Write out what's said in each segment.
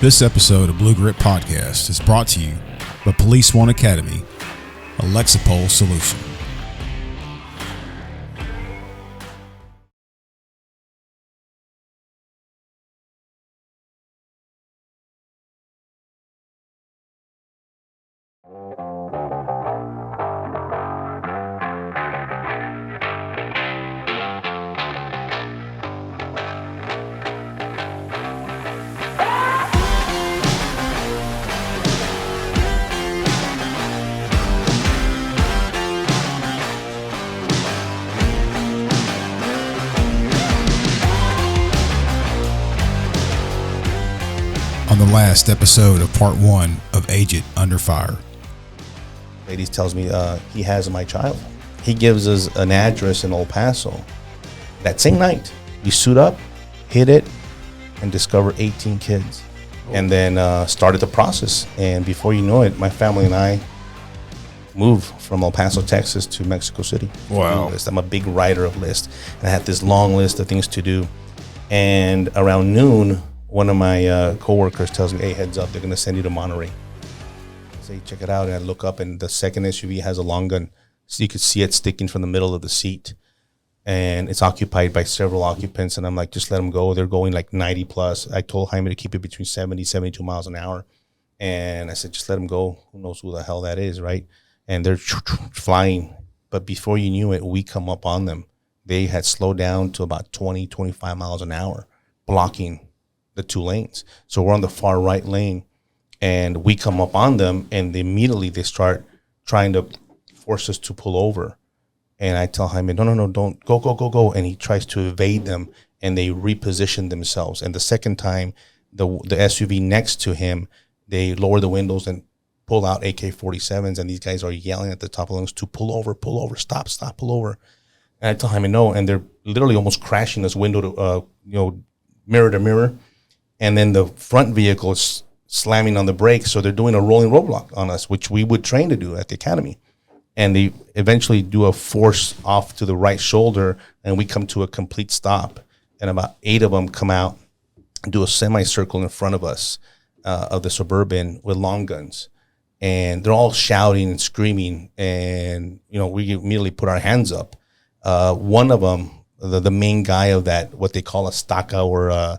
This episode of Bluegrit Podcast is brought to you by Police One Academy, a Lexipol solution. On the last episode of part 1 of Agent Under Fire. Ladies tells me he has my child. He gives us an address in El Paso. That same night, we suit up, hit it, and discover 18 kids. And then started the process. And before you know it, my family and I moved from El Paso, Texas to Mexico City. Wow. I'm a big writer of lists. And I had this long list of things to do. And around noon, one of my coworkers tells me, hey, heads up, they're going to send you to Monterey. I say, check it out. And I look up, and the second SUV has a long gun. So you could see it sticking from the middle of the seat. And it's occupied by several occupants. And I'm like, just let them go. They're going like 90 plus. I told Jaime to keep it between 70, 72 miles an hour. And I said, just let them go. Who knows who the hell that is, right? And they're flying. But before you knew it, we come up on them. They had slowed down to about 20, 25 miles an hour, blocking the two lanes. So we're on the far right lane, and we come up on them, and immediately they start trying to force us to pull over. And I tell Jaime, no, don't go. And he tries to evade them, and they reposition themselves. And the second time, the SUV next to him, they lower the windows and pull out AK-47s, and these guys are yelling at the top of lungs to pull over, stop, pull over. And I tell Jaime no, and they're literally almost crashing this window to mirror to mirror. And then the front vehicle is slamming on the brakes, so they're doing a rolling roadblock on us, which we would train to do at the academy. And they eventually do a force off to the right shoulder, and we come to a complete stop. And about 8 of them come out and do a semicircle in front of us of the Suburban with long guns. And they're all shouting and screaming, and we immediately put our hands up. One of them, the main guy of that, what they call a staka or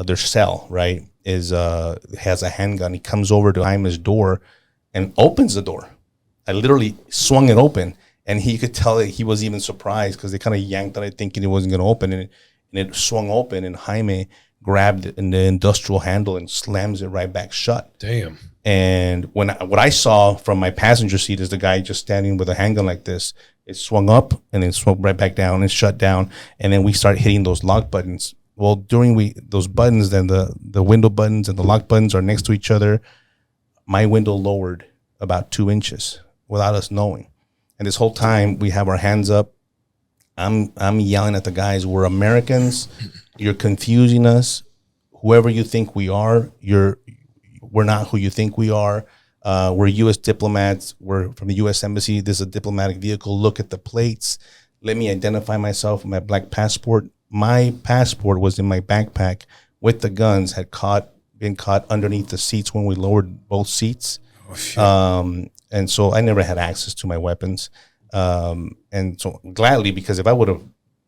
their cell, right, has a handgun. He comes over to Jaime's door and opens the door. I literally swung it open, and he could tell that he was even surprised because they kind of yanked on it thinking it wasn't going to open, and it swung open, and Jaime grabbed it in the industrial handle and slams it right back shut. Damn. And what I saw from my passenger seat is the guy just standing with a handgun like this. It swung up and then swung right back down and shut down, and then we started hitting those lock buttons. Well, during those buttons, then the window buttons and the lock buttons are next to each other. My window lowered about 2 inches without us knowing. And this whole time we have our hands up. I'm yelling at the guys, we're Americans. You're confusing us. Whoever you think we are, we're not who you think we are. We're U.S. diplomats. We're from the U.S. Embassy. This is a diplomatic vehicle. Look at the plates. Let me identify myself with my black passport. My passport was in my backpack with the guns, had been caught underneath the seats when we lowered both seats. Oh, shit. And so I never had access to my weapons. And so gladly, because if I would have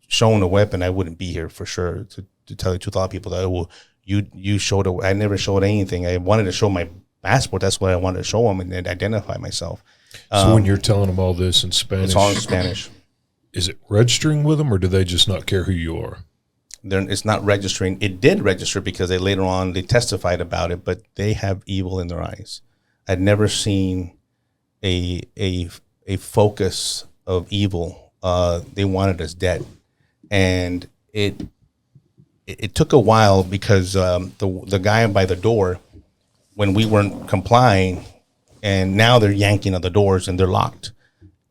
shown a weapon, I wouldn't be here for sure. To tell you the truth, a lot of people that, you showed I never showed anything. I wanted to show my passport. That's what I wanted to show them and identify myself. So when you're telling them all this in Spanish, it's all in Spanish. Is it registering with them, or do they just not care who you are? It's not registering. It did register because later on they testified about it, but they have evil in their eyes. I'd never seen a focus of evil. They wanted us dead, and it took a while because the guy by the door, when we weren't complying, and now they're yanking on the doors and they're locked.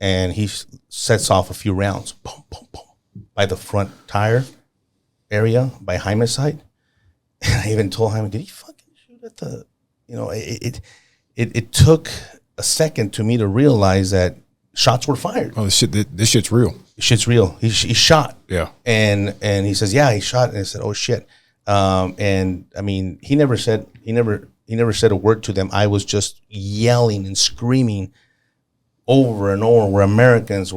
And he sets off a few rounds, boom, boom, boom, by the front tire area by Jaime's side. And I even told Jaime, did he fucking shoot at the, it took a second to me to realize that shots were fired. Oh, this shit's real. Shit's real. He shot. Yeah. And he says, yeah, he shot. And I said, oh shit. And I mean, he never said a word to them. I was just yelling and screaming over and over. We're Americans.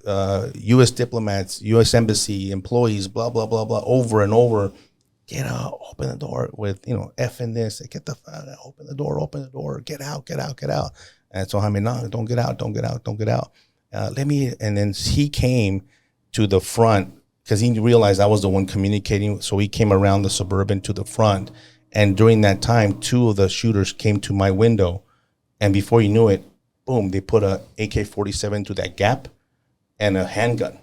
U.S. diplomats, U.S. embassy employees, blah blah blah blah, over and over. Get out, open the door with, effing this. Get the fuck out, open the door, get out. And so Jaime, no, don't get out. And then he came to the front because he realized I was the one communicating. So he came around the Suburban to the front. And during that time, 2 of the shooters came to my window. And before you knew it, boom, they put a AK-47 to that gap and a handgun.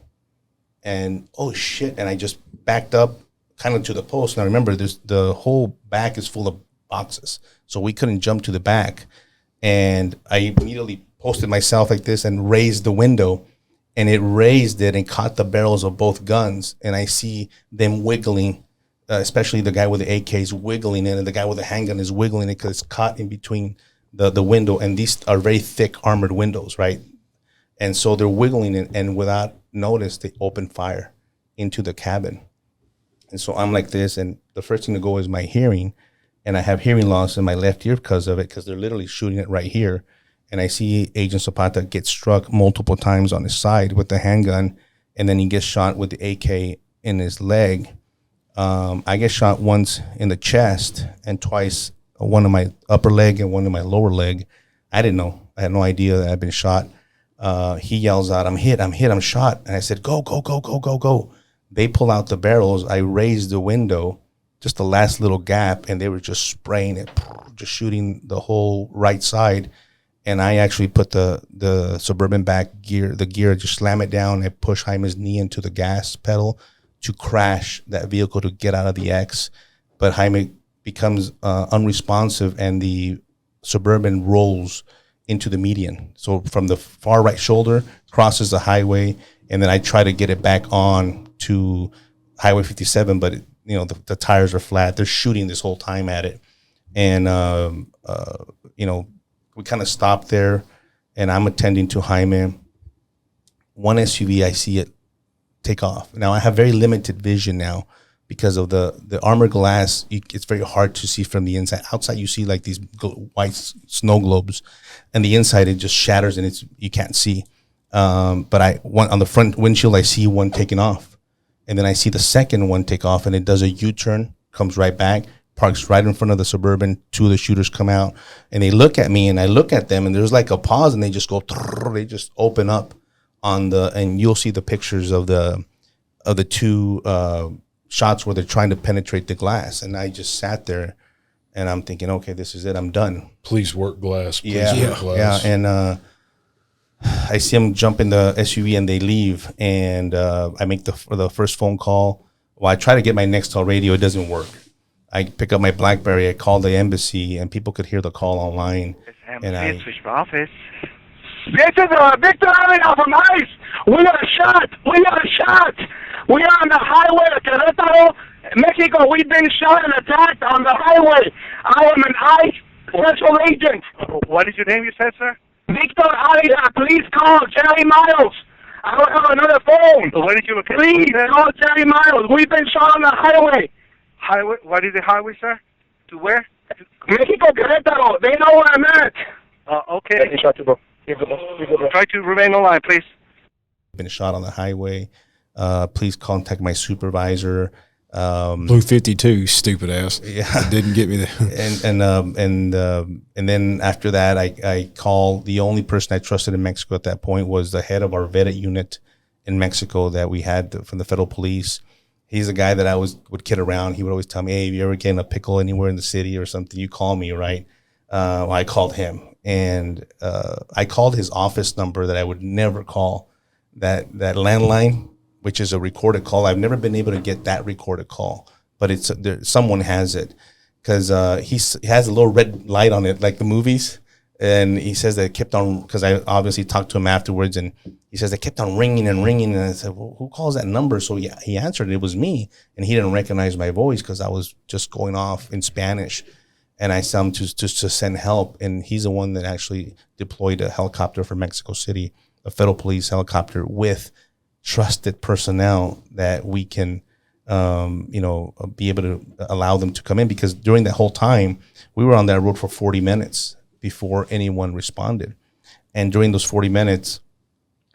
And, oh, shit. And I just backed up kind of to the post. Now, remember, the whole back is full of boxes. So we couldn't jump to the back. And I immediately posted myself like this and raised the window. And it raised it and caught the barrels of both guns. And I see them wiggling, especially the guy with the AK is wiggling it. And the guy with the handgun is wiggling it because it's caught in between the window. And these are very thick armored windows, right? And so they're wiggling it. And without notice, they open fire into the cabin. And so I'm like this, and the first thing to go is my hearing, and I have hearing loss in my left ear because of it, because they're literally shooting it right here. And I see Agent Zapata get struck multiple times on his side with the handgun, and then he gets shot with the AK in his leg. I get shot once in the chest and twice, one in my upper leg and one in my lower leg. I didn't know. I had no idea that I'd been shot. He yells out, I'm hit, I'm shot. And I said, go. They pull out the barrels. I raised the window, just the last little gap, and they were just spraying it, just shooting the whole right side. And I actually put the Suburban back gear, just slam it down and push Jaime's knee into the gas pedal to crash that vehicle to get out of the X. But Jaime becomes unresponsive, and the Suburban rolls into the median. So from the far right shoulder, crosses the highway, and then I try to get it back on to Highway 57, but the tires are flat. They're shooting this whole time at it. And, we kind of stopped there, and I'm attending to Jaime. One SUV, I see it take off. Now, I have very limited vision now because of the armored glass. It's very hard to see from the inside. Outside, you see like these white snow globes, and the inside, it just shatters, and you can't see. But on the front windshield, I see one taking off. And then I see the second one take off, and it does a U-turn, comes right back, parks right in front of the Suburban. 2 of the shooters come out, and they look at me, and I look at them, and there's like a pause, and they just go, they just open up and you'll see the pictures of the 2 shots where they're trying to penetrate the glass. And I just sat there, and I'm thinking, okay, this is it. I'm done. Please work glass. Work glass. Yeah. And I see them jump in the SUV and they leave. And I make the first phone call. Well, I try to get my Nextel radio. It doesn't work. I pick up my BlackBerry. I call the embassy, and people could hear the call online. And switch for office. This is Victor Avila from ICE. We got a shot. We are on the highway to Querétaro, Mexico. We've been shot and attacked on the highway. I am an ICE Special Agent. What is your name, you said, sir? Victor Avila. Please call Jerry Miles. I don't have another phone. Where did you look? Please call Jerry Miles. We've been shot on the highway. Highway? What is the highway, sir? To where? Mexico, Querétaro. They know where I'm at. Okay. Try to remain online, please. Been shot on the highway. Please contact my supervisor. Blue 52, stupid ass. Yeah, didn't get me there. And then after that, I called. The only person I trusted in Mexico at that point was the head of our VEDA unit in Mexico that we had from the federal police. He's a guy that I would kid around. He would always tell me, "Hey, if you ever get in a pickle anywhere in the city or something, you call me, right?" Well, I called him, and I called his office number that I would never call, that landline, which is a recorded call. I've never been able to get that recorded call, but someone has it, because he has a little red light on it, like the movies. And he says that it kept on, because I obviously talked to him afterwards, and he says it kept on ringing and ringing. And I said, well, who calls that number? So he answered, it was me. And he didn't recognize my voice because I was just going off in Spanish. And I said him to send help. And he's the one that actually deployed a helicopter for Mexico City, a federal police helicopter with trusted personnel that we can be able to allow them to come in, because during that whole time we were on that road for 40 minutes before anyone responded. And during those 40 minutes,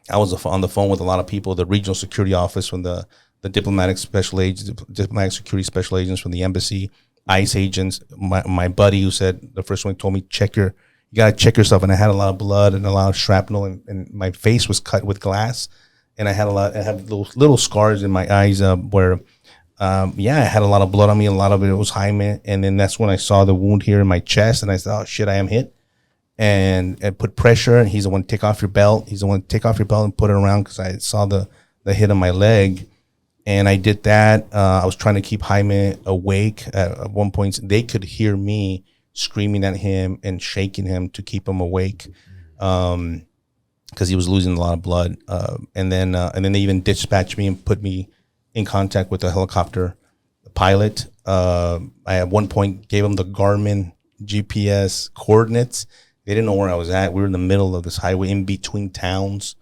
I was on the phone with a lot of people, the regional security office from the diplomatic security special agents from the embassy, ICE agents, my buddy who said, the first one told me, you got to check yourself. And I had a lot of blood and a lot of shrapnel, and my face was cut with glass. And I have those little scars in my eyes where, I had a lot of blood on me. A lot of it was Jaime. And then that's when I saw the wound here in my chest. And I said, oh, shit, I am hit. And put pressure. And he's the one to take off your belt. He's the one to take off your belt and put it around, because I saw the hit on my leg. And I did that. I was trying to keep Jaime awake. At one point, they could hear me screaming at him and shaking him to keep him awake. Because he was losing a lot of blood, and then they even dispatched me and put me in contact with a helicopter pilot. I at one point gave them the Garmin GPS coordinates. They didn't know where I was at. We were in the middle of this highway in between towns,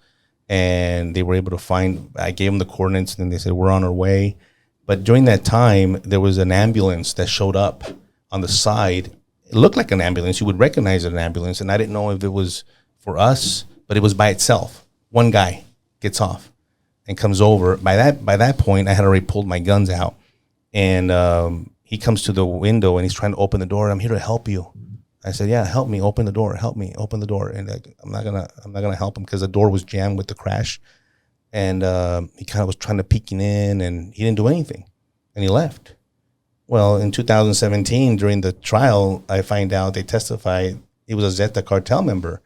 and they were able to find. I gave them the coordinates, and then they said, we're on our way. But during that time, there was an ambulance that showed up on the side. It looked like an ambulance. You would recognize it as an ambulance, and I didn't know if it was for us. But it was by itself. One guy gets off and comes over. By that point, I had already pulled my guns out, and he comes to the window and he's trying to open the door. I'm here to help you. I said, yeah, help me open the door. Help me open the door. And I'm not gonna help him, because the door was jammed with the crash, and he kind of was trying to peek in, and he didn't do anything, and he left. Well, in 2017, during the trial, I find out they testified he was a Zeta cartel member.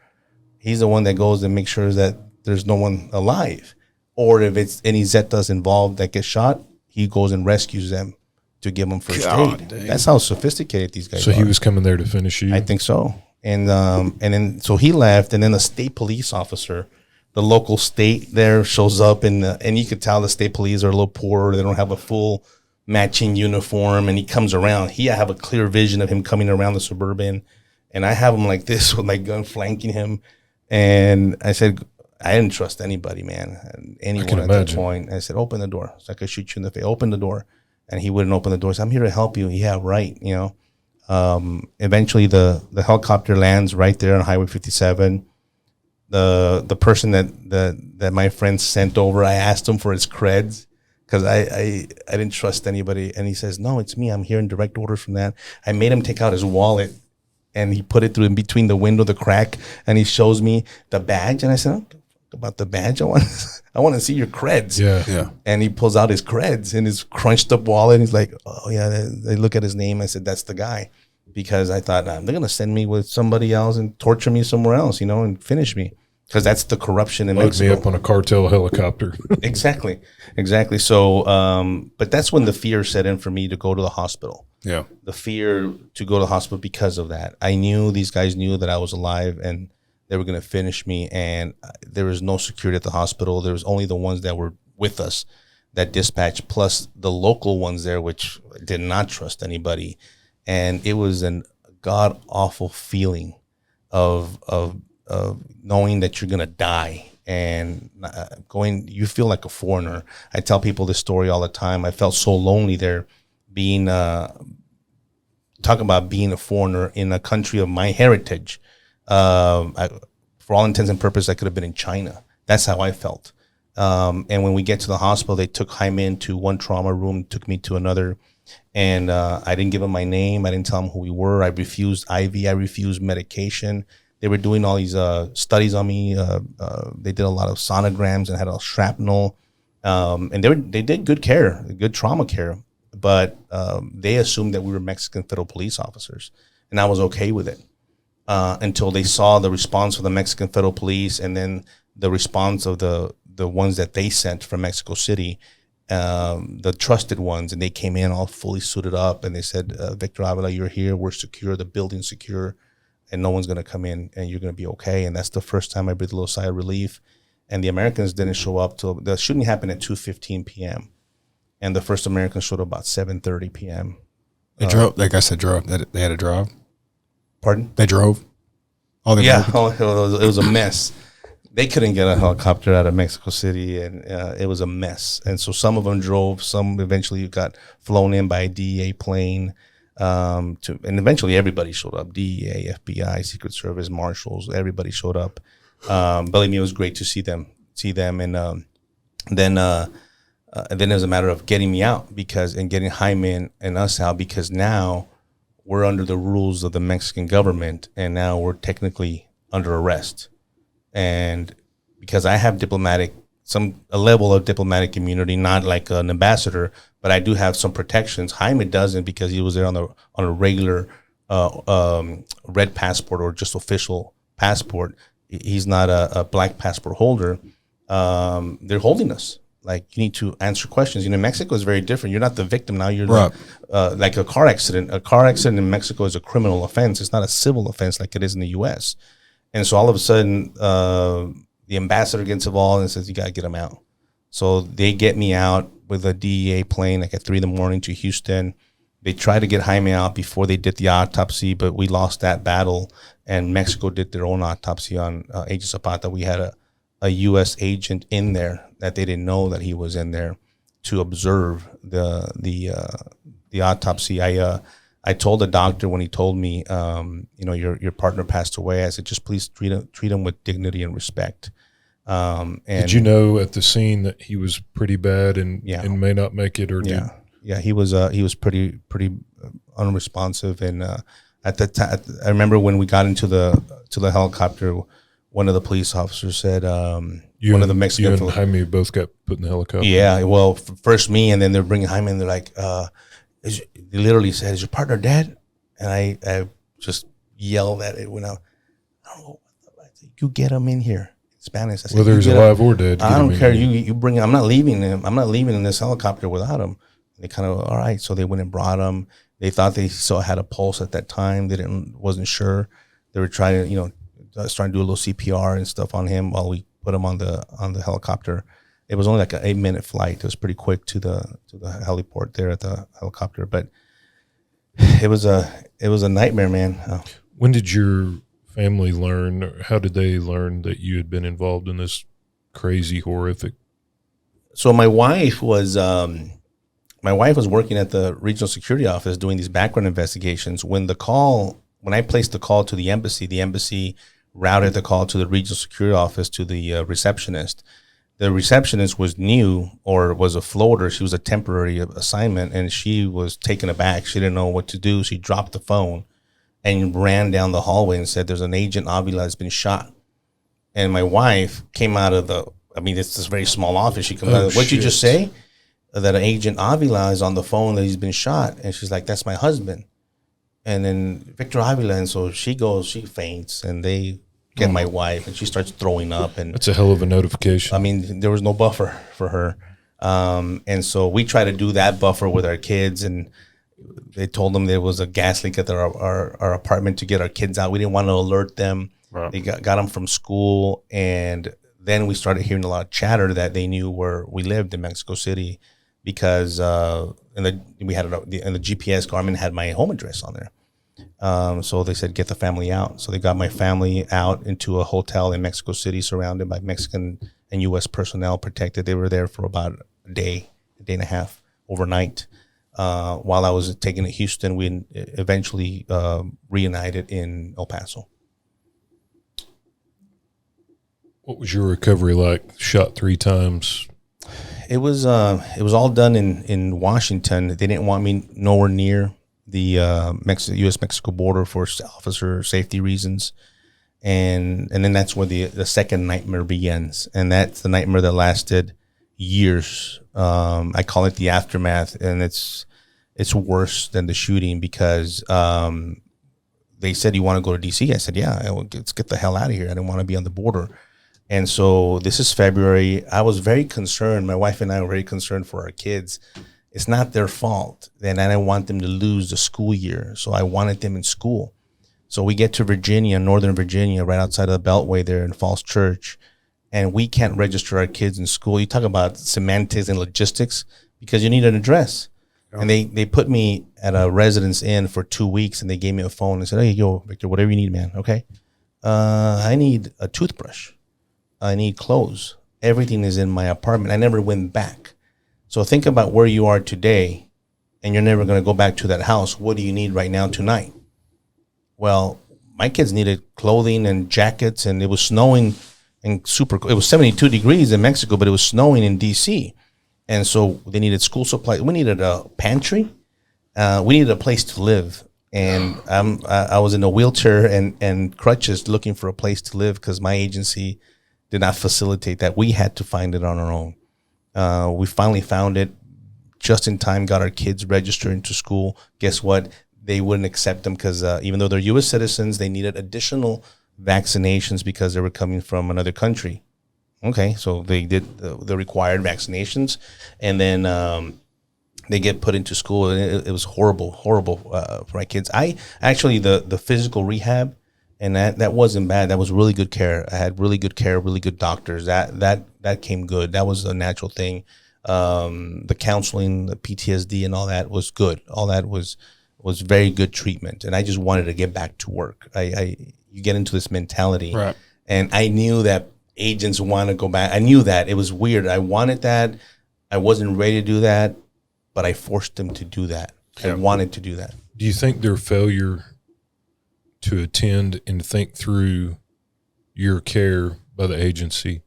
He's the one that goes and makes sure that there's no one alive. Or if it's any Zetas involved that get shot, he goes and rescues them to give them first aid. Dang. That's how sophisticated these guys are. So he was coming there to finish you? I think so. And then so he left, and then the state police officer, the local state there, shows up, and you could tell the state police are a little poor. They don't have a full matching uniform, and he comes around. I have a clear vision of him coming around the Suburban, and I have him like this with my gun flanking him. And I said, I didn't trust anybody, man. Anyone at that point. I said, open the door, so I could shoot you in the face. Open the door. And he wouldn't open the door. So I'm here to help you. Yeah, right. Eventually the helicopter lands right there on Highway 57. The person that my friend sent over, I asked him for his creds, because I didn't trust anybody. And he says, no, it's me. I'm here in direct orders from that. I made him take out his wallet, and he put it through in between the window, the crack, and he shows me the badge. And I said, I don't give a fuck about the badge. I want to see your creds. Yeah. And he pulls out his creds in his crunched up wallet. And he's like, oh, yeah. They look at his name. I said, that's the guy. Because I thought, they're going to send me with somebody else and torture me somewhere else, and finish me. Because that's the corruption in Mexico. Load me up on a cartel helicopter. Exactly. So, but that's when the fear set in for me to go to the hospital. Yeah. The fear to go to the hospital because of that. I knew these guys knew that I was alive and they were going to finish me. And there was no security at the hospital. There was only the ones that were with us that dispatched, plus the local ones there, which did not trust anybody. And it was a god awful feeling of knowing that you're going to die and you feel like a foreigner. I tell people this story all the time. I felt so lonely there, talking about being a foreigner in a country of my heritage. For all intents and purposes, I could have been in China. That's how I felt. And when we get to the hospital, they took Jaime into one trauma room, took me to another. And I didn't give him my name. I didn't tell him who we were. I refused IV. I refused medication. They were doing all these studies on me. They did a lot of sonograms and had a shrapnel. And they did good care, good trauma care. But they assumed that we were Mexican federal police officers. And I was okay with it until they saw the response of the Mexican federal police and then the response of the ones that they sent from Mexico City, the trusted ones. And they came in all fully suited up. And they said, Victor Avila, you're here. We're secure. The building's secure. And no one's going to come in and you're going to be okay. And that's the first time I breathed a little sigh of relief. And the Americans didn't show up till the shooting happened at 2:15 p.m. And the first Americans showed up about 7:30 p.m. They drove, like I said, They had to drive. Pardon? They drove. Yeah, it was a mess. they couldn't get a helicopter out of Mexico City, and it was a mess. And so some of them drove, some eventually got flown in by a DEA plane, and eventually everybody showed up. DEA, FBI, Secret Service, Marshals, everybody showed up. Believe me, it was great to see them, and then it was a matter of getting me out and getting Jaime and us out, because now we're under the rules of the Mexican government, and now we're technically under arrest. And because I have a level of diplomatic immunity, not like an ambassador, but I do have some protections. Jaime doesn't, because he was there on a regular red passport or just official passport. He's not a black passport holder. They're holding us. Like, you need to answer questions. Mexico is very different. You're not the victim now. You're right. Like a car accident. A car accident in Mexico is a criminal offense. It's not a civil offense like it is in the U.S. And so all of a sudden, the ambassador gets involved and says, you got to get him out. So they get me out with a DEA plane like at 3 a.m. to Houston. They tried to get Jaime out before they did the autopsy, but we lost that battle, and Mexico did their own autopsy on Agent Zapata. We had a U.S. agent in there that they didn't know that he was in there to observe the autopsy. I told the doctor when he told me, your partner passed away, I said, just please treat him with dignity and respect. And did you know at the scene that he was pretty bad and may not make it? Yeah, he was pretty unresponsive. And at the time, I remember when we got into the helicopter, one of the police officers said, you and Jaime both got put in the helicopter. Yeah, well, first me, and then they're bringing Jaime, and they're like, they literally said, "Is your partner dead?" And I just yelled at it when I don't know. I said, "You get him in here." In Spanish. I said, whether he's alive or dead. I don't care. You bring him. I'm not leaving him. I'm not leaving in this helicopter without him. And they kind of, all right. So they went and brought him. They thought they still had a pulse at that time. They wasn't sure. They were trying to, starting to do a little CPR and stuff on him while we put him on the helicopter. It was only like an 8-minute flight. It was pretty quick to the heliport there at the helicopter, but it was a nightmare, man. When did your family learn, or how did they learn that you had been involved in this crazy, horrific? So my wife was working at the regional security office doing these background investigations. When I placed the call to the embassy routed the call to the regional security office to the receptionist. The receptionist was new, or was a floater. She was a temporary assignment, and she was taken aback. She didn't know what to do. She dropped the phone and ran down the hallway and said, "There's an Agent Avila that's been shot." And my wife came out of it's this very small office. She comes out, "What'd you just say?" That an Agent Avila is on the phone, that he's been shot. And she's like, "That's my husband." And then Victor Avila. And so she faints, and they get my wife, and she starts throwing up. And that's a hell of a notification. There was no buffer for her. And so we try to do that buffer with our kids, and they told them there was a gas leak at our apartment to get our kids out. We didn't want to alert them. Wow. They got them from school, and then we started hearing a lot of chatter that they knew where we lived in Mexico City, because the GPS Garmin had my home address on there. So they said, get the family out. So they got my family out into a hotel in Mexico City, surrounded by Mexican and U.S. personnel, protected. They were there for about a day and a half, overnight. While I was taken to Houston, we eventually reunited in El Paso. What was your recovery like? Shot 3 times. It was all done in Washington. They didn't want me nowhere near the U.S.-Mexico border for officer safety reasons, and then that's where the second nightmare begins, and that's the nightmare that lasted years. I call it the aftermath, and it's worse than the shooting, because they said, "You want to go to D.C.?" I said, "Yeah, let's get the hell out of here. I didn't want to be on the border." And so this is February. I was very concerned. My wife and I were very concerned for our kids. It's not their fault. And I didn't want them to lose the school year. So I wanted them in school. So we get to Virginia, Northern Virginia, right outside of the Beltway there in Falls Church. And we can't register our kids in school. You talk about semantics and logistics, because you need an address. Yeah. And they put me at a residence inn for 2 weeks, and they gave me a phone and said, "Hey, yo, Victor, whatever you need, man. Okay. I need a toothbrush." I need clothes. Everything is in my apartment. I never went back. So think about where you are today, and you're never going to go back to that house. What do you need right now tonight? Well, my kids needed clothing and jackets, and it was snowing and it was 72 degrees in Mexico, but it was snowing in DC. And so they needed school supplies. We needed a pantry. We needed a place to live. And I was in a wheelchair and crutches looking for a place to live because my agency did not facilitate that. We had to find it on our own. We finally found it just in time, got our kids registered into school. Guess what? They wouldn't accept them because even though they're U.S. citizens, they needed additional vaccinations because they were coming from another country. Okay, so they did the required vaccinations, and then they get put into school, and it was horrible for my kids. I actually the physical rehab, and that wasn't bad. That was really good care. I had really good care, really good doctors. That came good. That was a natural thing. The counseling, the PTSD, and all that was good. All that was very good treatment, and I just wanted to get back to work. You get into this mentality, Right. And I knew that agents want to go back. I knew that. It was weird. I wanted that. I wasn't ready to do that, but I forced them to do that. I wanted to do that. Do you think their failure to attend and think through your care by the agency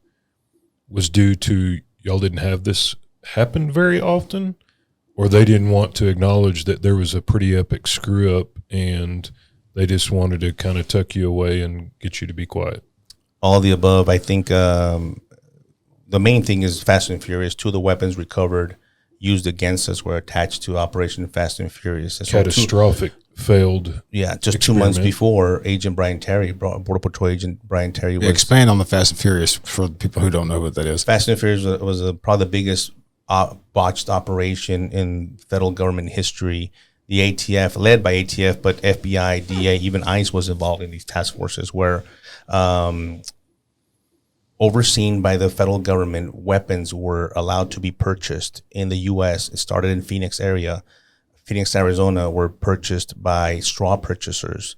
was due to y'all didn't have this happen very often, or they didn't want to acknowledge that there was a pretty epic screw up and they just wanted to kind of tuck you away and get you to be quiet? All of the above. I think the main thing is Fast and Furious. 2 of the weapons recovered used against us were attached to Operation Fast and Furious. So catastrophic failed. Yeah, just experiment. 2 months before, Agent Brian Terry, Border Patrol Agent Brian Terry. Expand on the Fast and Furious for people who don't know what that is. Fast and Furious was probably the biggest botched operation in federal government history. The ATF, led by ATF, but FBI, DA, even ICE was involved in these task forces where overseen by the federal government, weapons were allowed to be purchased in the U.S. It started in Phoenix, Arizona, were purchased by straw purchasers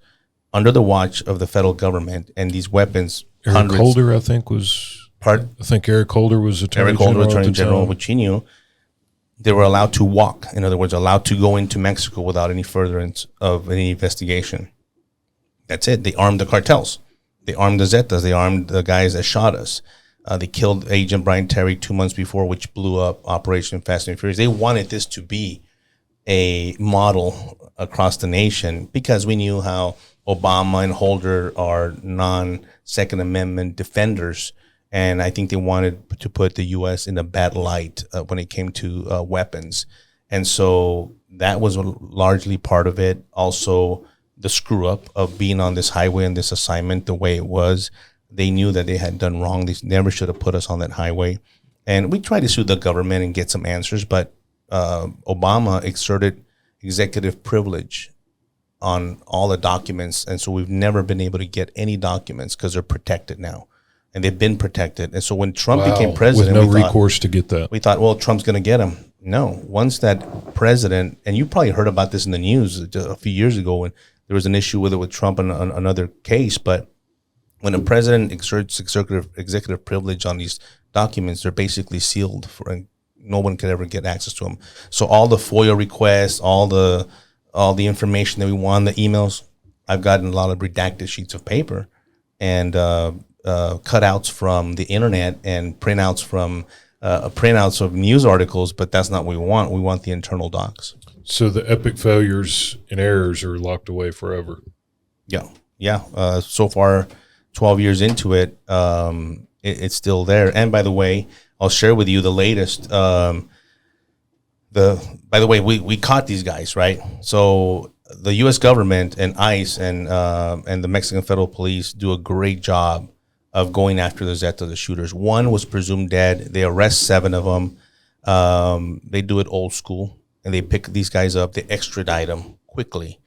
under the watch of the federal government. And these weapons, Eric Holder, I think, was... Pardon? I think Eric Holder was Attorney General, which he knew. They were allowed to walk. In other words, allowed to go into Mexico without any furtherance of any investigation. That's it. They armed the cartels. They armed the Zetas. They armed the guys that shot us. They killed Agent Brian Terry 2 months before, which blew up Operation Fast and Furious. They wanted this to be a model across the nation because we knew how Obama and Holder are non-Second Amendment defenders. And I think they wanted to put the U.S. in a bad light when it came to weapons. And so that was largely part of it. Also, the screw up of being on this highway and this assignment the way it was. They knew that they had done wrong. They never should have put us on that highway. And we tried to sue the government and get some answers, but Obama exerted executive privilege on all the documents. And so we've never been able to get any documents because they're protected now. And they've been protected. And so when Trump became president, with no recourse to get that, we thought, well, Trump's going to get him. No, once that president, and you probably heard about this in the news a few years ago when there was an issue with Trump on another case. But when a president exerts executive privilege on these documents, they're basically sealed and no one could ever get access to them. So all the FOIA requests, all the information that we want, the emails, I've gotten a lot of redacted sheets of paper and cutouts from the internet and printouts of news articles, but that's not what we want. We want the internal docs. So the epic failures and errors are locked away forever. Yeah. So far, 12 years into it, it's still there. And by the way, I'll share with you the latest. By the way, we caught these guys, right? So the U.S. government and ICE and the Mexican Federal Police do a great job of going after the Zeta, the shooters. One was presumed dead. They arrest 7 of them. They do it old school, and they pick these guys up. They extradite them quickly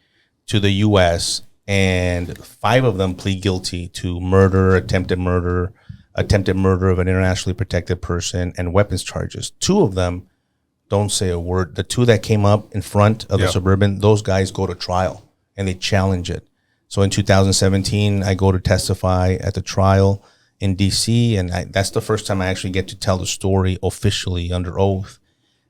to the U.S., and 5 of them plead guilty to murder, attempted murder of an internationally protected person, and weapons charges. 2 of them don't say a word. The 2 that came up in front of the Suburban, those guys go to trial, and they challenge it. So in 2017, I go to testify at the trial. in D.C., and that's the first time I actually get to tell the story officially under oath,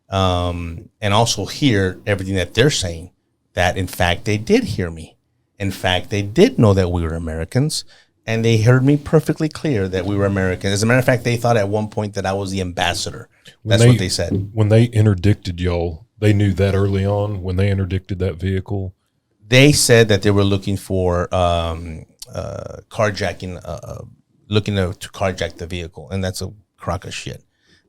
and also hear everything that they're saying, that in fact they did hear me. In fact, they did know that we were Americans, and they heard me perfectly clear that we were Americans. As a matter of fact, they thought at one point that I was the ambassador. That's what they said. When they interdicted y'all, they knew that early on when they interdicted that vehicle? They said that they were looking for carjacking, looking to carjack the vehicle, and that's a crock of shit.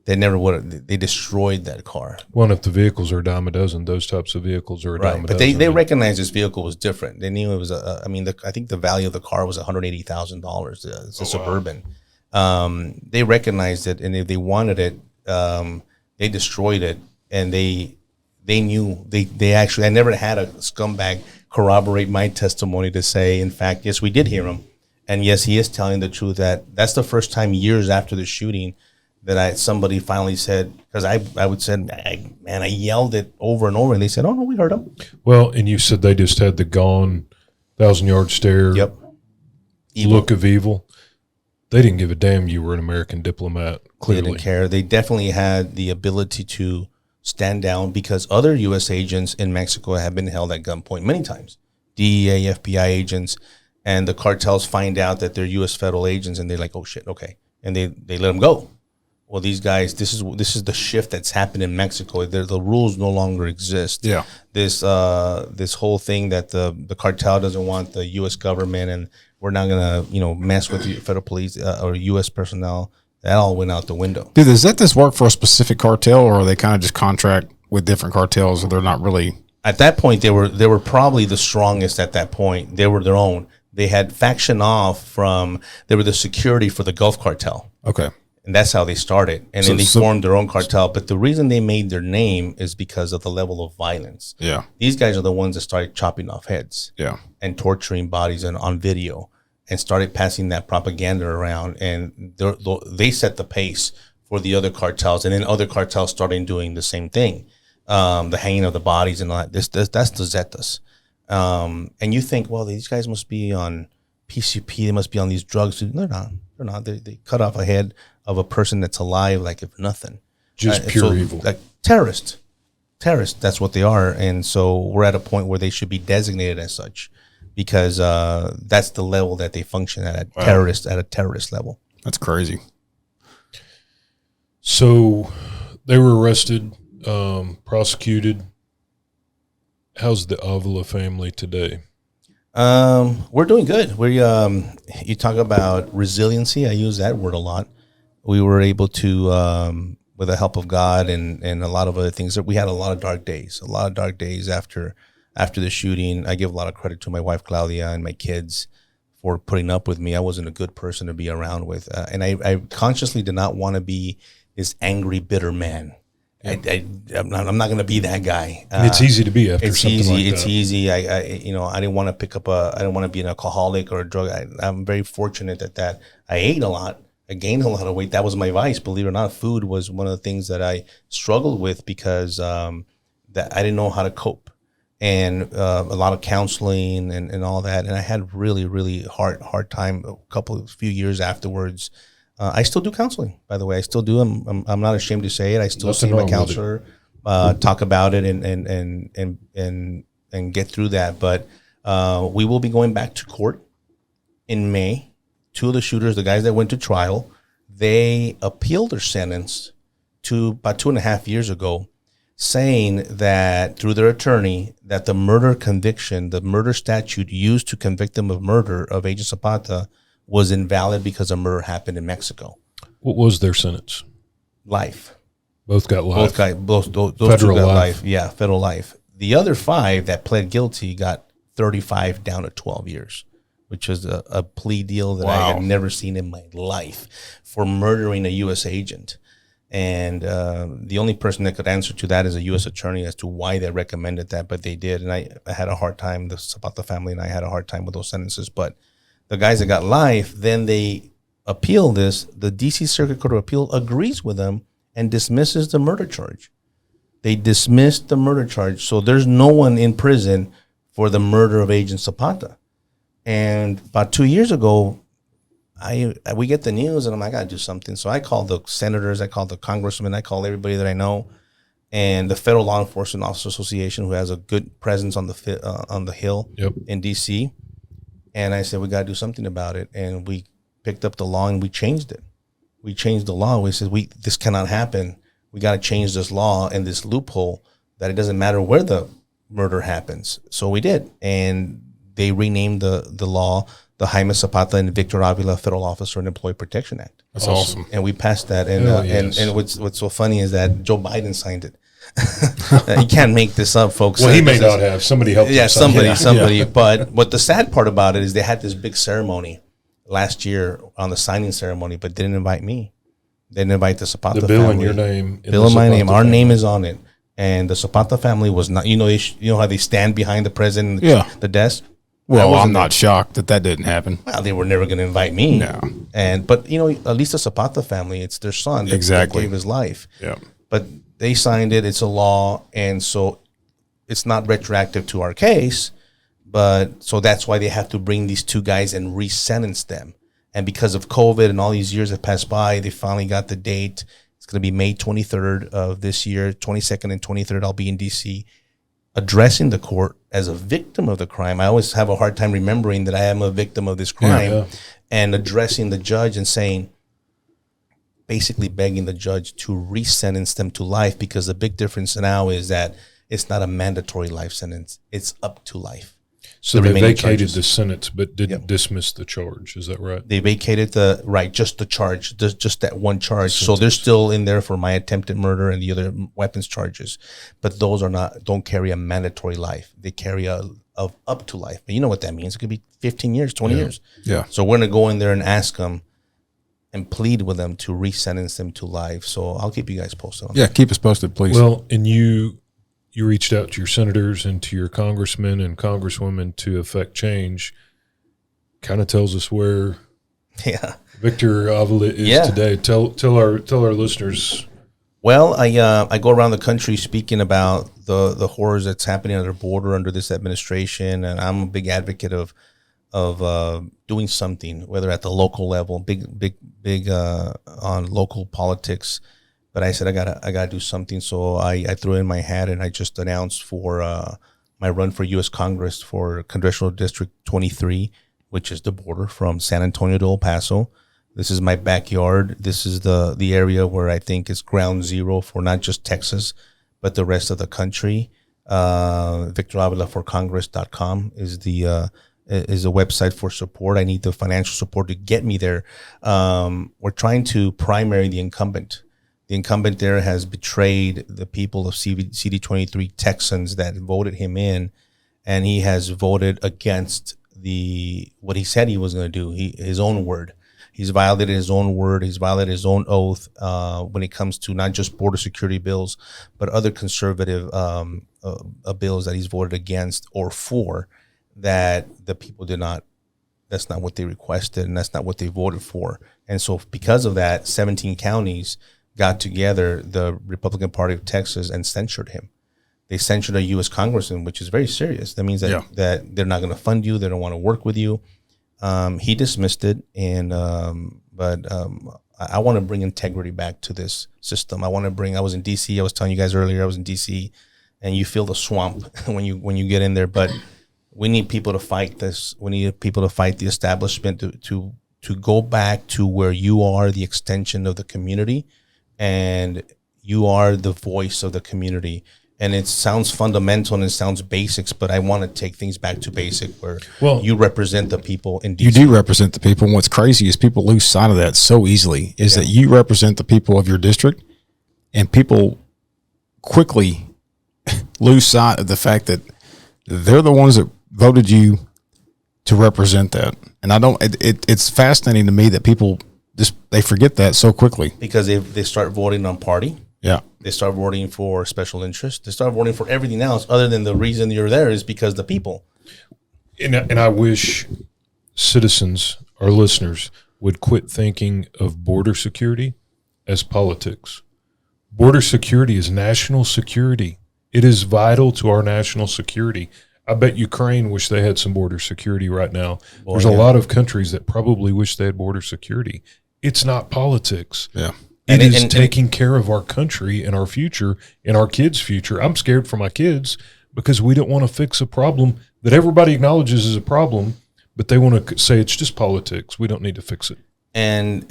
They never would. They destroyed that car. Well, if the vehicles are a dime a dozen, those types of vehicles are a dime a dozen. But they recognized this vehicle was different. They knew it was I think the value of the car was $180,000. It's a Suburban. They recognized it, and if they wanted it, they destroyed it. And they knew they actually. I never had a scumbag corroborate my testimony to say, in fact, yes, we did hear him, and yes, he is telling the truth. That's the first time years after the shooting that somebody finally said, because I would say, man, I yelled it over and over, and they said, oh no, we heard him. Well, and you said they just had the gone 1,000-yard stare. Yep. Look of evil. They didn't give a damn you were an American diplomat. Clearly, they didn't care. They definitely had the ability to stand down, because other U.S. agents in Mexico have been held at gunpoint many times. DEA, FBI agents, and the cartels find out that they're U.S. federal agents, and they're like, oh shit, okay, and they let them go. Well, these guys, this is the shift that's happened in Mexico. The rules no longer exist. Yeah. This whole thing that the cartel doesn't want the U.S. government, and we're not gonna mess with the federal police or U.S. personnel. That all went out the window. Dude, does this work for a specific cartel, or are they kind of just contract with different cartels, or they're not really? At that point, they were probably the strongest. At that point, they were their own. They had faction off from. They were the security for the Gulf cartel. Okay. And that's how they started. And then they formed their own cartel. But the reason they made their name is because of the level of violence. Yeah. These guys are the ones that started chopping off heads. Yeah. And torturing bodies on video, and started passing that propaganda around. And they set the pace for the other cartels. And then other cartels started doing the same thing. The hanging of the bodies and all that. That's the Zetas. And you think, well, these guys must be on PCP. They must be on these drugs. They're not. They're not. They cut off a head of a person that's alive, like if nothing. Just pure evil. Like terrorists. That's what they are. And so we're at a point where they should be designated as such, because that's the level that they function at a terrorist level. That's crazy. So they were arrested, prosecuted. How's the Avila family today? We're doing good. You talk about resiliency. I use that word a lot. We were able to, with the help of God and a lot of other things, that we had a lot of dark days after the shooting. I give a lot of credit to my wife, Claudia, and my kids for putting up with me. I wasn't a good person to be around with. And I consciously did not want to be this angry, bitter man. I'm not going to be that guy. And it's easy to be after it's something easy. like that. It's easy. I didn't want to I didn't want to be an alcoholic or a drug. I'm very fortunate that I ate a lot. I gained a lot of weight. That was my vice. Believe it or not, food was one of the things that I struggled with, because that I didn't know how to cope, and a lot of counseling and all that. And I had really, really hard time few years afterwards. I still do counseling, by the way. I still do. I'm not ashamed to say it. I still see my counselor, talk about it and get through that. But we will be going back to court in May. Two of the shooters, the guys that went to trial, they appealed their sentence to about 2.5 years ago, saying that through their attorney that the murder conviction, the murder statute used to convict them of murder of Agent Zapata, was invalid because a murder happened in Mexico. What was their sentence? Life. Both got life. Those federal two got life. Yeah, federal life. The other 5 that pled guilty got 35 down to 12 years, which was a plea deal that I had never seen in my life for murdering a U.S. agent. And the only person that could answer to that is a U.S. attorney as to why they recommended that, but they did. And I had a hard time. The Zapata family and I had a hard time with those sentences. But the guys that got life, then they appeal this. The D.C. Circuit Court of Appeal agrees with them and dismisses the murder charge. They dismissed the murder charge. So there's no one in prison for the murder of Agent Zapata. And about 2 years ago, we get the news, and I'm like, I gotta do something. So I called the senators, I called the congressmen, I called everybody that I know, and the Federal Law Enforcement Officers Association, who has a good presence on the Hill in D.C. And I said, we got to do something about it. And we picked up the law and we changed it. We changed the law. We said, this cannot happen. We got to change this law and this loophole that it doesn't matter where the murder happens. So we did. And they renamed the law the Jaime Zapata and Victor Avila Federal Officer and Employee Protection Act. That's awesome. And we passed that. And and what's so funny is that Joe Biden signed it. You can't make this up, folks. Well, he may not have. Somebody helped him. Yeah, somebody. But what the sad part about it is they had this big ceremony last year on the signing ceremony, but didn't invite me. They didn't invite the Zapata family. The bill in your name. Bill in my name. Our name is on it. And the Zapata family was not, you know how they stand behind the president, the desk? Well, I'm not shocked that didn't happen. Well, they were never going to invite me. No. But at least the Zapata family, it's their son that gave his life. Yeah. But they signed it. It's a law. And so it's not retroactive to our case. But so that's why they have to bring these two guys and re-sentence them. And because of COVID and all these years have passed by, they finally got the date. It's going to be May 23rd of this year, 22nd and 23rd. I'll be in D.C. addressing the court as a victim of the crime. I always have a hard time remembering that I am a victim of this crime and addressing the judge and saying, basically begging the judge to re-sentence them to life, because the big difference now is that it's not a mandatory life sentence. It's up to life. So they vacated the sentence but didn't dismiss the charge. Is that right? They vacated just the charge, just that one charge. So they're still in there for my attempted murder and the other weapons charges. But those don't carry a mandatory life. They carry of up to life. But you know what that means. It could be 15 years, 20 years. Yeah. So we're going to go in there and ask them and plead with them to re-sentence them to life. So I'll keep you guys posted on that. Yeah, keep us posted, please. Well, and you reached out to your senators and to your congressmen and congresswomen to affect change. Kind of tells us where Victor Avila is today. Tell our listeners. Well, I go around the country speaking about the horrors that's happening at our border under this administration, and I'm a big advocate of doing something, whether at the local level, big on local politics. But I said I gotta do something, so I threw in my hat and I just announced for my run for U.S. Congress for Congressional District 23, which is the border from San Antonio to El Paso. This is my backyard. This is the area where I think is ground zero for not just Texas, but the rest of the country. VictorAvilaForCongress.com is the website for support. I need the financial support to get me there. We're trying to primary the incumbent. The incumbent there has betrayed the people of CD23 Texans that voted him in, and he has voted against what he said he was going to do, his own word. He's violated his own word. He's violated his own oath when it comes to not just border security bills, but other conservative bills that he's voted against or for that the people did not. That's not what they requested, and that's not what they voted for. And so because of that, 17 counties got together, the Republican Party of Texas, and censured him. They censured a U.S. congressman, which is very serious. That means that they're not going to fund you. They don't want to work with you. He dismissed it, but I want to bring integrity back to this system. I was in D.C. I was telling you guys earlier, I was in D.C., and you feel the swamp when you get in there. But we need people to fight this. We need people to fight the establishment to go back to where you are the extension of the community, and you are the voice of the community. And it sounds fundamental and it sounds basics, but I want to take things back to basic where you represent the people in DC. You do represent the people. And what's crazy is people lose sight of that so easily, is that you represent the people of your district, and people quickly lose sight of the fact that they're the ones that voted you to represent that. And it's fascinating to me that people they forget that so quickly. Because they start voting on party. Yeah. They start voting for special interest. They start voting for everything else other than the reason you're there is because the people. And I wish citizens, our listeners, would quit thinking of border security as politics. Border security is national security. It is vital to our national security. I bet Ukraine wish they had some border security right now. Boy, There's a lot of countries that probably wish they had border security. It's not politics. Yeah. It is taking care of our country and our future and our kids' future. I'm scared for my kids because we don't want to fix a problem that everybody acknowledges is a problem, but they want to say it's just politics. We don't need to fix it. And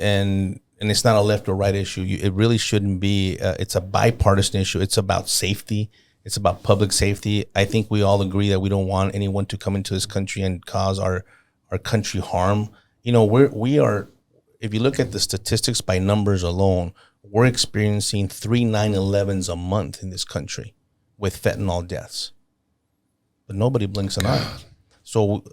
it's not a left or right issue. It really shouldn't be. It's a bipartisan issue. It's about safety. It's about public safety. I think we all agree that we don't want anyone to come into this country and cause our country harm. You know, we are. If you look at the statistics by numbers alone, we're experiencing 3 9/11s a month in this country with fentanyl deaths. But nobody blinks an eye. So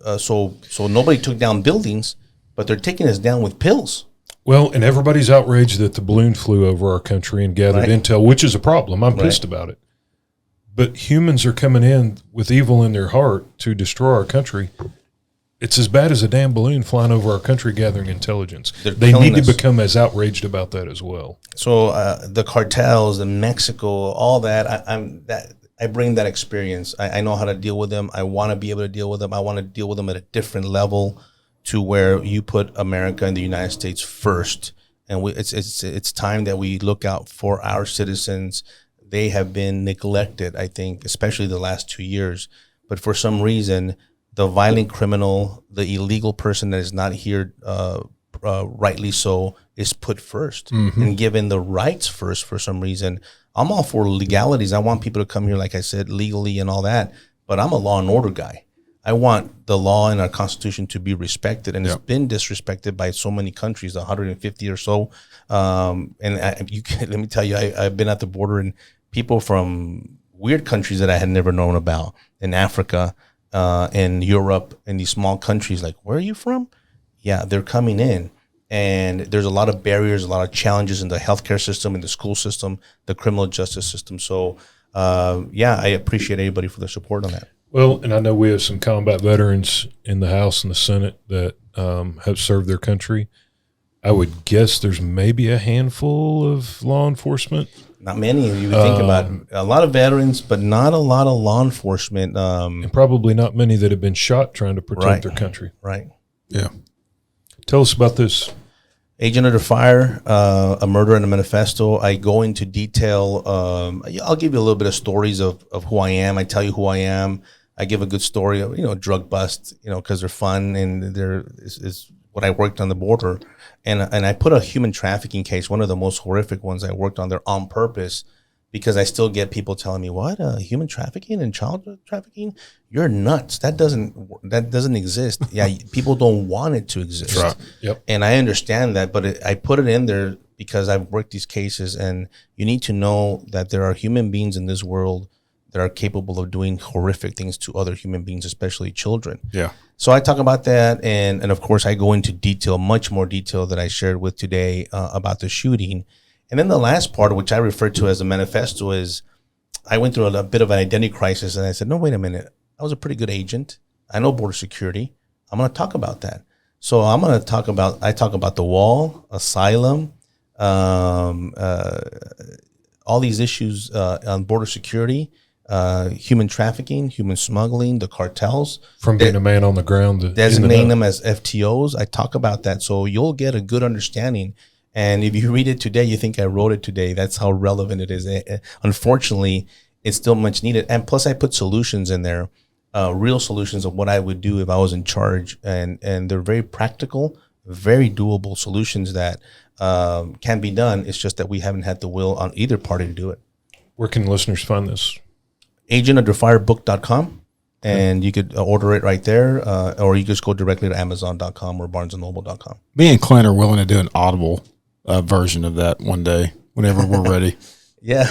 nobody took down buildings, but they're taking us down with pills. Well, and everybody's outraged that the balloon flew over our country and gathered intel, which is a problem. I'm pissed about it. But humans are coming in with evil in their heart to destroy our country. It's as bad as a damn balloon flying over our country gathering intelligence. They need to become as outraged about that as well. So the cartels in Mexico, all that, I bring that experience. I know how to deal with them. I want to be able to deal with them. I want to deal with them at a different level to where you put America and the United States first. And it's time that we look out for our citizens. They have been neglected, I think, especially the last 2 years. But for some reason, the violent criminal, the illegal person that is not here rightly so, is put first and given the rights first for some reason. I'm all for legalities. I want people to come here, like I said, legally and all that. But I'm a law and order guy. I want the law and our Constitution to be respected, and it's been disrespected by so many countries, 150 or so. Let me tell you, I've been at the border, and people from weird countries that I had never known about in Africa, in Europe, in these small countries, like, where are you from? Yeah, they're coming in. And there's a lot of barriers, a lot of challenges in the healthcare system, in the school system, the criminal justice system. So, I appreciate everybody for their support on that. Well, and I know we have some combat veterans in the House and the Senate that have served their country. I would guess there's maybe a handful of law enforcement. Not many. You would think about a lot of veterans, but not a lot of law enforcement. And probably not many that have been shot trying to protect their country. Right. Yeah. Tell us about this. Agent Under Fire, A Murder in a Manifesto. I go into detail. I'll give you a little bit of stories of who I am. I tell you who I am. I give a good story of, drug bust, because they're fun and is what I worked on the border. And I put a human trafficking case, one of the most horrific ones I worked on there on purpose, because I still get people telling me, what, human trafficking and child trafficking? You're nuts. That doesn't exist. Yeah, people don't want it to exist. Right. Yep. And I understand that, but I put it in there because I've worked these cases, and you need to know that there are human beings in this world that are capable of doing horrific things to other human beings, especially children. Yeah. So I talk about that, and of course I go into detail, much more detail that I shared with today about the shooting. And then the last part, which I refer to as a manifesto, is I went through a bit of an identity crisis, and I said, no, wait a minute. I was a pretty good agent. I know border security. I'm going to talk about that. So I talk about the wall, asylum, all these issues on border security, human trafficking, human smuggling, the cartels. From being a man on the ground. Designating them as FTOs. I talk about that. So you'll get a good understanding. And if you read it today, you think I wrote it today. That's how relevant it is. Unfortunately, it's still much needed. And plus I put solutions in there, real solutions of what I would do if I was in charge. And they're very practical, very doable solutions that can be done. It's just that we haven't had the will on either party to do it. Where can listeners find this? agentunderfirebook.com, and you could order it right there, or you just go directly to amazon.com or barnesandnoble.com. Me and Clint are willing to do an Audible version of that one day whenever we're ready. Yeah.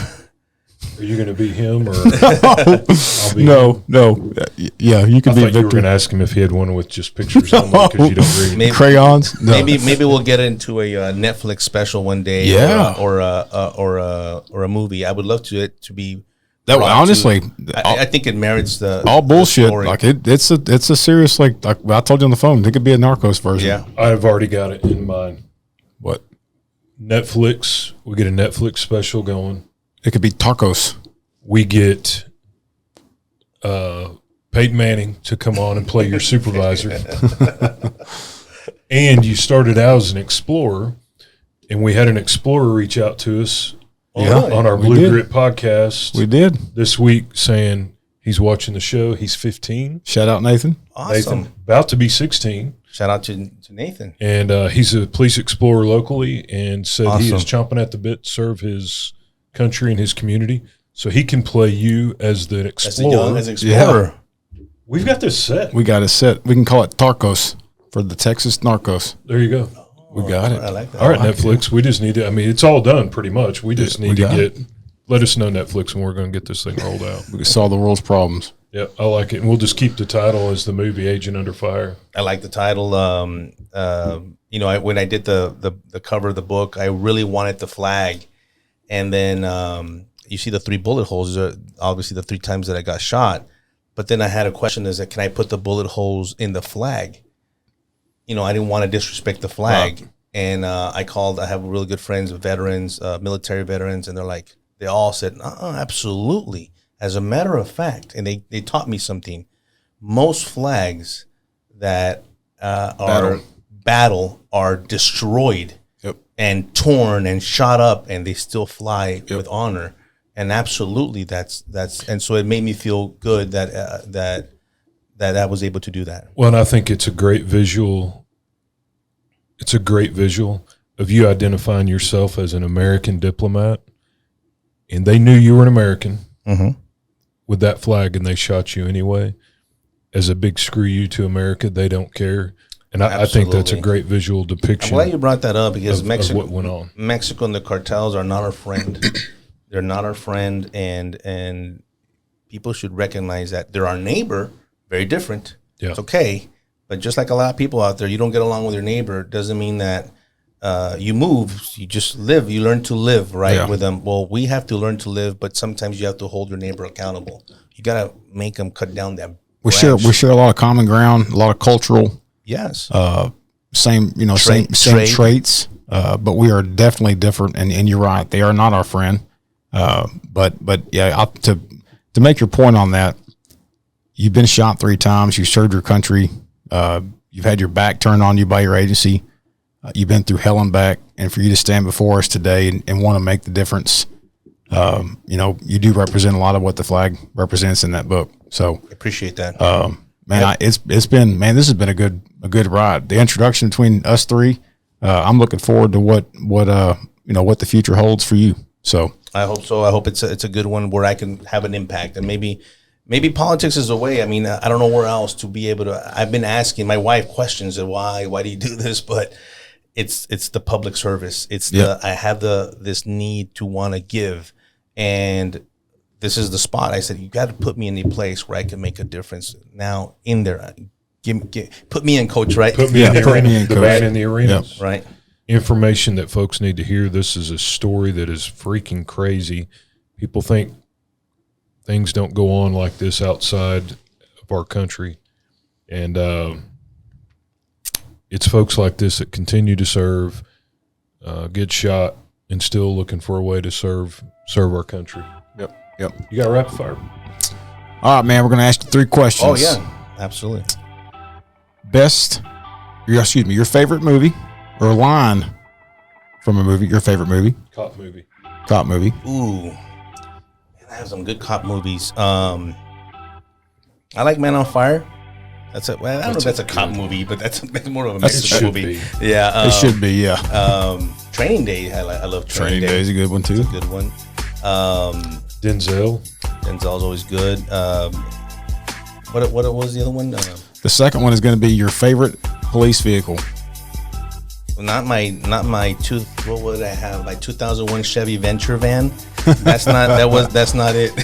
Are you going to be him or? No. Yeah, you can be Victor. Victor. You were going to ask him if he had one with just pictures on it because you don't read. Crayons. No. Maybe we'll get into a Netflix special one day. Yeah. Or a movie. I would love to be. That honestly, I think it merits the all bullshit. The story. Like it's a serious like I told you on the phone. It could be a Narcos version. Yeah, I've already got it in mind. What? Netflix. We get a Netflix special going. It could be tacos. We get Peyton Manning to come on and play your supervisor. And you started out as an explorer, and we had an explorer reach out to us on our Blue Grit podcast. We did. This week saying he's watching the show. He's 15. Shout out, Nathan. Awesome. Nathan, about to be 16. Shout out to Nathan. And he's a police explorer locally and said he is chomping at the bit to serve his country and his community. So he can play you as the explorer. As an explorer. Yeah. We've got this set. We got it set. We can call it Tarcos for the Texas Narcos. There you go. We got it. I like that. All right, Netflix. We just need to, it's all done pretty much. We just need to let us know, Netflix, and we're going to get this thing rolled out. We can solve the world's problems. Yeah, I like it. And we'll just keep the title as the movie Agent Under Fire. I like the title. When I did the cover of the book, I really wanted the flag. And then you see the 3 bullet holes. These are obviously the 3 times that I got shot. But then I had a question: is that can I put the bullet holes in the flag? I didn't want to disrespect the flag, and I called. I have really good friends, veterans, military veterans, and they all said, absolutely. As a matter of fact, and they taught me something. Most flags that are battle are destroyed and torn and shot up, and they still fly with honor. And absolutely, that's and so it made me feel good that I was able to do that. Well, and I think it's a great visual. It's a great visual of you identifying yourself as an American diplomat, and they knew you were an American with that flag, and they shot you anyway. As a big screw you to America, they don't care. And I think that's a great visual depiction. I'm glad you brought that up because Mexico, what went on. Mexico and the cartels are not our friend. They're not our friend, and people should recognize that they're our neighbor. Very different. Yeah. It's okay, but just like a lot of people out there, you don't get along with your neighbor. Doesn't mean that you move. You just live. You learn to live with them. Well, we have to learn to live, but sometimes you have to hold your neighbor accountable. You got to make them cut down that. We share a lot of common ground, a lot of cultural. Yes. Same traits, but we are definitely different. And you're right, they are not our friend. But yeah, to make your point on that, you've been shot 3 times. You served your country. You've had your back turned on you by your agency. You've been through hell and back, and for you to stand before us today and want to make the difference, you do represent a lot of what the flag represents in that book. So appreciate that. This has been a good ride. The introduction between us 3, I'm looking forward to what the future holds for you. So I hope so. I hope it's a good one where I can have an impact, and maybe politics is a way. I don't know where else to be able to. I've been asking my wife questions of why do you do this, but it's the public service. It's I have this need to want to give, and this is the spot. I said, you got to put me in a place where I can make a difference now in there. Put me in, coach, right? Put me in the arena. The man in the arena. Yep. Right. Information that folks need to hear. This is a story that is freaking crazy. People think things don't go on like this outside of our country. And it's folks like this that continue to serve, get shot, and still looking for a way to serve our country. Yep. You got a rapid fire? All right, man, we're going to ask you 3 questions. Oh, yeah, absolutely. Your favorite movie or line from a movie, your favorite movie. Cop movie. Ooh. Man, I have some good cop movies. I like Man on Fire. I don't know if that's a cop movie, but that's more of a Mexican movie. Yeah. It should be, yeah. Training Day. I love Training Day. Training Day is a good one, too. It's a good one. Denzel's always good. What was the other one? The second one is going to be your favorite police vehicle. Not my what would I have? My 2001 Chevy Venture van. That's not it.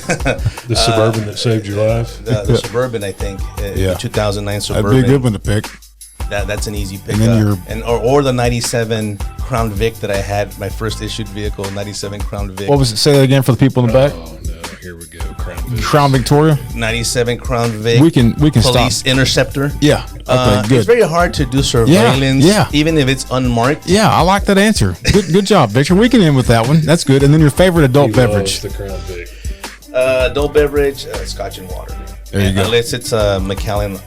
The Suburban that saved your life. The Suburban, I think. The 2009 Suburban. That'd be a good one to pick. That's an easy pick. And or the 97 Crown Vic that I had, my first issued vehicle, 97 Crown Vic. What was it? Say that again for the people in the back. Oh no, here we go. Crown Victoria. 97 Crown Vic. We can Police stop. Interceptor. Yeah. Okay. Good. It's very hard to do surveillance. Yeah. Even if it's unmarked. Yeah, I like that answer. Good job, Victor. We can end with that one. That's good. And then your favorite adult beverage. The Crown Vic. Adult beverage, Scotch and water. There you go. Unless it's McAllen,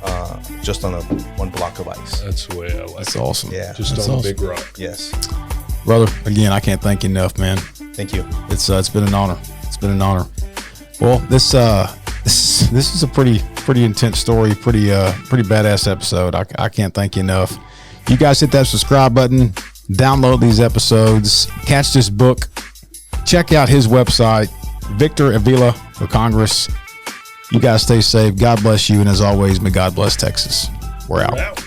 just on one block of ice. That's the way I like That's it. awesome. Yeah. Just That's on awesome. a big rock. Yes. Brother, again, I can't thank you enough, man. Thank you. It's been an honor. It's been an honor. Well, this is a pretty intense story, pretty badass episode. I can't thank you enough. You guys hit that subscribe button, download these episodes, catch this book, check out his website, Victor Avila for Congress. You guys stay safe. God bless you, and as always, may God bless Texas. We're out.